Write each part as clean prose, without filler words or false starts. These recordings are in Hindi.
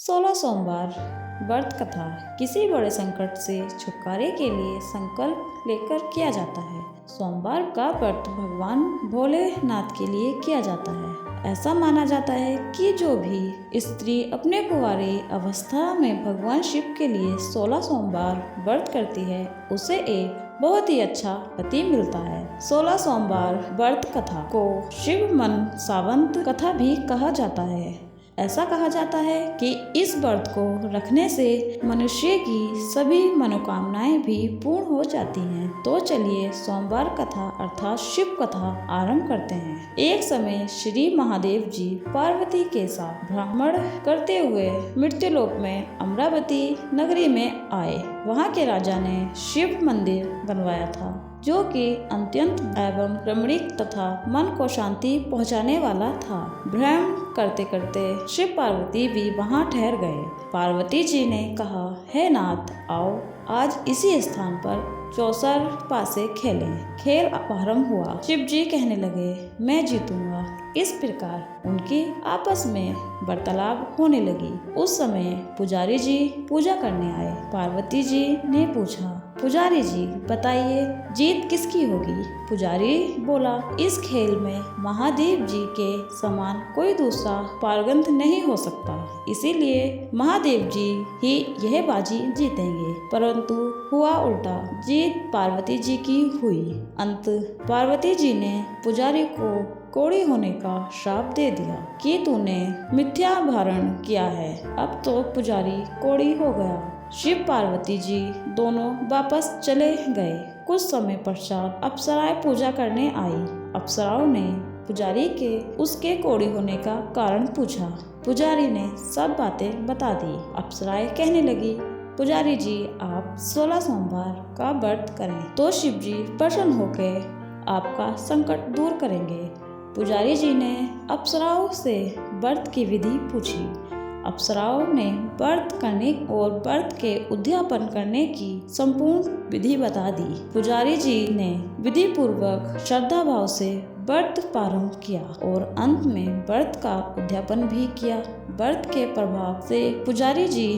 16 सोमवार व्रत कथा किसी बड़े संकट से छुटकारे के लिए संकल्प लेकर किया जाता है। सोमवार का व्रत भगवान भोलेनाथ के लिए किया जाता है। ऐसा माना जाता है कि जो भी स्त्री अपने कुंवारी अवस्था में भगवान शिव के लिए 16 सोमवार व्रत करती है उसे एक बहुत ही अच्छा पति मिलता है। 16 सोमवार व्रत कथा को शिव मन सावंत कथा भी कहा जाता है। ऐसा कहा जाता है कि इस व्रत को रखने से मनुष्य की सभी मनोकामनाएं भी पूर्ण हो जाती हैं। तो चलिए सोमवार कथा अर्थात शिव कथा आरंभ करते हैं। एक समय श्री महादेव जी पार्वती के साथ भ्रमण करते हुए मृत्युलोक में अमरावती नगरी में आए। वहाँ के राजा ने शिव मंदिर बनवाया था जो कि अत्यंत एवं रमणीक तथा मन को शांति पहुंचाने वाला था। भ्रमण करते करते शिव पार्वती भी वहां ठहर गए। पार्वती जी ने कहा, हे नाथ, आओ आज इसी स्थान पर चौसर पासे खेलें। खेल आरंभ हुआ। शिव जी कहने लगे, मैं जीतूंगा। इस प्रकार उनकी आपस में वार्तालाप होने लगी। उस समय पुजारी जी पूजा करने आए। पार्वती जी ने पूछा, पुजारी जी बताइए जीत किसकी होगी? पुजारी बोला, इस खेल में महादेव जी के समान कोई दूसरा पारंगत नहीं हो सकता, इसीलिए महादेव जी ही यह बाजी जीतेंगे। परंतु हुआ उल्टा, जीत पार्वती जी की हुई। अंत पार्वती जी ने पुजारी को कोढ़ी होने का श्राप दे दिया कि तूने मिथ्या धारण किया है। अब तो पुजारी कोढ़ी हो गया। शिव पार्वती जी दोनों वापस चले गए। कुछ समय पश्चात अप्सराएं पूजा करने आई। अप्सराओं ने पुजारी के उसके कोढ़ी होने का कारण पूछा। पुजारी ने सब बातें बता दी। अप्सराएं कहने लगी, पुजारी जी आप 16 सोमवार का व्रत करें तो शिव जी प्रसन्न होकर आपका संकट दूर करेंगे। पुजारी जी ने अप्सराओं से व्रत की विधि पूछी। अप्सराओं ने व्रत करने और व्रत के उद्यापन करने की संपूर्ण विधि बता दी। पुजारी जी ने विधि पूर्वक श्रद्धा भाव से व्रत प्रारंभ किया और अंत में व्रत का उद्यापन भी किया। व्रत के प्रभाव से पुजारी जी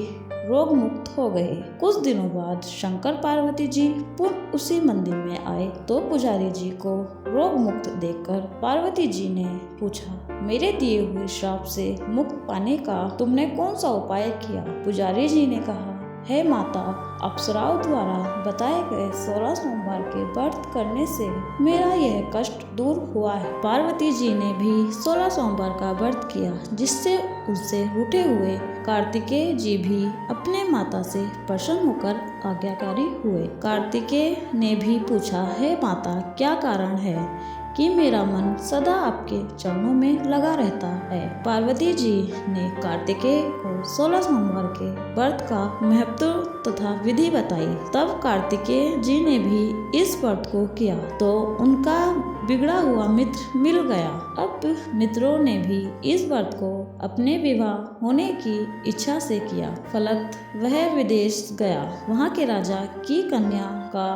रोग मुक्त हो गए। कुछ दिनों बाद शंकर पार्वती जी पुनः उसी मंदिर में आए तो पुजारी जी को रोग मुक्त देखकर पार्वती जी ने पूछा, मेरे दिए हुए श्राप से मुक्त पाने का तुमने कौन सा उपाय किया? पुजारी जी ने कहा, हे माता, अप्सराओं द्वारा बताए गए 16 सोमवार के व्रत करने से मेरा यह कष्ट दूर हुआ है। पार्वती जी ने भी 16 सोमवार का व्रत किया जिससे उससे रूठे हुए कार्तिकेय जी भी अपने माता से प्रसन्न होकर आज्ञाकारी हुए। कार्तिकेय ने भी पूछा, हे माता, क्या कारण है कि मेरा मन सदा आपके चरणों में लगा रहता है? पार्वती जी ने कार्तिकेय को 16 सोमवार के व्रत का महत्व तथा विधि बताई। तब कार्तिकेय जी ने भी इस व्रत को किया तो उनका बिगड़ा हुआ मित्र मिल गया। अब मित्रों ने भी इस व्रत को अपने विवाह होने की इच्छा से किया। फलत वह विदेश गया। वहाँ के राजा की कन्या का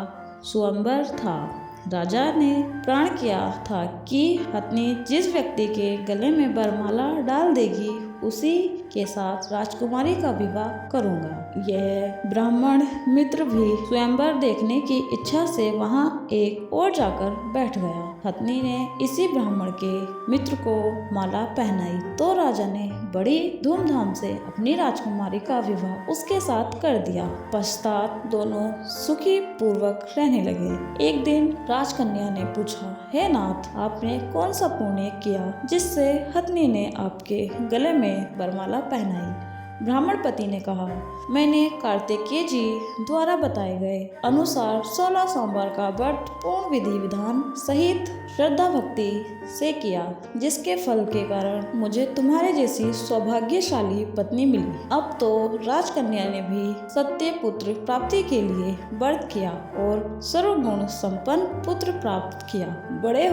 स्वयंवर था। राजा ने प्रण किया था कि हथनी जिस व्यक्ति के गले में वरमाला डाल देगी उसी के साथ राजकुमारी का विवाह करूंगा। यह ब्राह्मण मित्र भी स्वयंवर देखने की इच्छा से वहां एक और जाकर बैठ गया। हथनी ने इसी ब्राह्मण के मित्र को माला पहनाई तो राजा ने बड़ी धूमधाम से अपनी राजकुमारी का विवाह उसके साथ कर दिया। पश्चात दोनों सुखी पूर्वक रहने लगे। एक दिन राजकन्या ने पूछा, हे नाथ, आपने कौन सा पुण्य किया जिससे हथनी ने आपके गले में वरमाला पहनाई? ब्राह्मण पति ने कहा, मैंने कार्तिकेय जी द्वारा बताए गए अनुसार 16 सोमवार का व्रत पूर्ण विधि विधान सहित श्रद्धा भक्ति से किया, जिसके फल के कारण मुझे तुम्हारे जैसी सौभाग्यशाली पत्नी मिली। अब तो राजकन्या ने भी सत्य पुत्र प्राप्ति के लिए व्रत किया और सर्वगुण संपन्न पुत्र प्राप्त किया। बड़े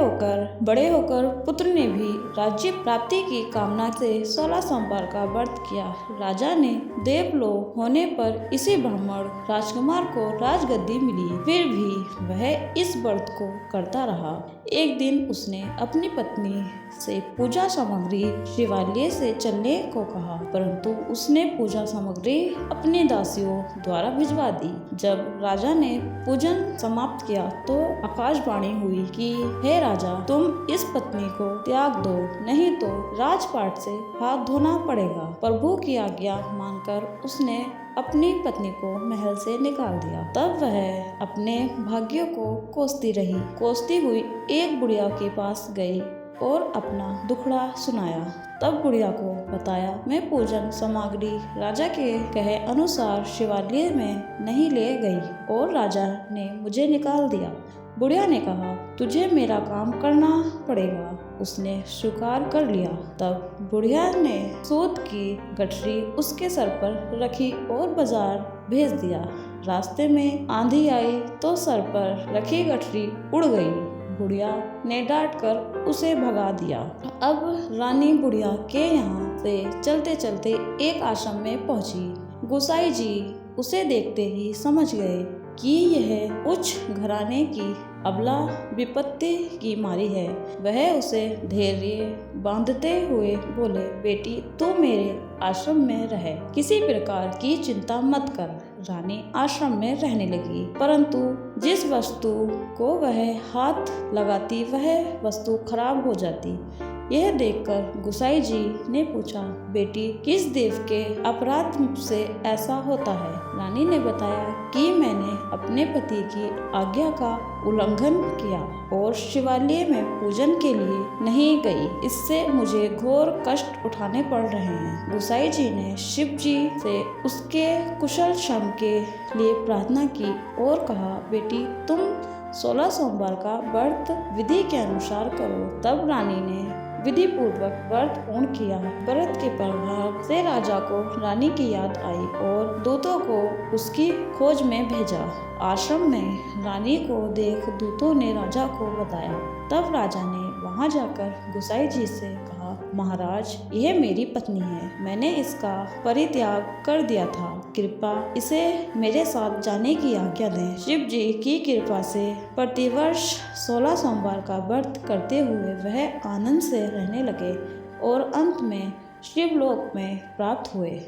होकर पुत्र ने भी राज्य प्राप्ति की कामना से 16 सोमवार का व्रत किया। राजा ने देवलोक होने पर इसी ब्राह्मण राजकुमार को राजगद्दी मिली। फिर भी वह इस व्रत को करता रहा। एक दिन उसने अपनी पत्नी से पूजा सामग्री शिवालय से चलने को कहा, परंतु उसने पूजा सामग्री अपनी दासियों द्वारा भिजवा दी। जब राजा ने पूजन समाप्त किया तो आकाशवाणी हुई कि हे राजा, तुम इस पत्नी को त्याग दो, नहीं तो राजपाट से हाथ धोना पड़ेगा। प्रभु की आज्ञा मानकर उसने अपनी पत्नी को महल से निकाल दिया। तब वह अपने भाग्यों को कोसती रही। कोसती हुई एक बुढ़िया के पास गई और अपना दुखड़ा सुनाया। तब बुढ़िया को बताया, मैं पूजन सामग्री राजा के कहे अनुसार शिवालय में नहीं ले गई और राजा ने मुझे निकाल दिया। बुढ़िया ने कहा, तुझे मेरा काम करना पड़ेगा। उसने स्वीकार कर लिया। तब बुढ़िया ने सूत की गठरी उसके सर पर रखी और बाजार भेज दिया। रास्ते में आंधी आई तो सर पर रखी गठरी उड़ गई। बुढ़िया ने डांटकर उसे भगा दिया। अब रानी बुढ़िया के यहाँ से चलते चलते एक आश्रम में पहुंची। गोसाई जी उसे देखते ही समझ गए कि यह उच्च घराने की अबला विपत्ति की मारी है। वह उसे धैर्य बांधते हुए बोले, बेटी तू मेरे आश्रम में रह, किसी प्रकार की चिंता मत कर। रानी आश्रम में रहने लगी, परंतु जिस वस्तु को वह हाथ लगाती वह वस्तु खराब हो जाती। यह देखकर गोसाई जी ने पूछा, बेटी किस देव के अपराध से ऐसा होता है? रानी ने बताया कि मैंने अपने पति की आज्ञा का उल्लंघन किया और शिवालय में पूजन के लिए नहीं गई। इससे मुझे घोर कष्ट उठाने पड़ रहे हैं। गोसाई जी ने शिव जी से उसके कुशल क्षम के लिए प्रार्थना की और कहा, बेटी तुम 16 सोमवार का व्रत विधि के अनुसार करो। तब रानी ने विधि पूर्वक व्रत पूर्ण किया। व्रत के प्रभाव से राजा को रानी की याद आई और दूतों को उसकी खोज में भेजा। आश्रम में रानी को देख दूतों ने राजा को बताया। तब राजा ने वहां जाकर गोसाई जी से कहा, महाराज यह मेरी पत्नी है, मैंने इसका परित्याग कर दिया था, कृपा इसे मेरे साथ जाने की आज्ञा दें। शिव जी की कृपा से प्रतिवर्ष 16 सोमवार का व्रत करते हुए वह आनंद से रहने लगे और अंत में शिवलोक में प्राप्त हुए।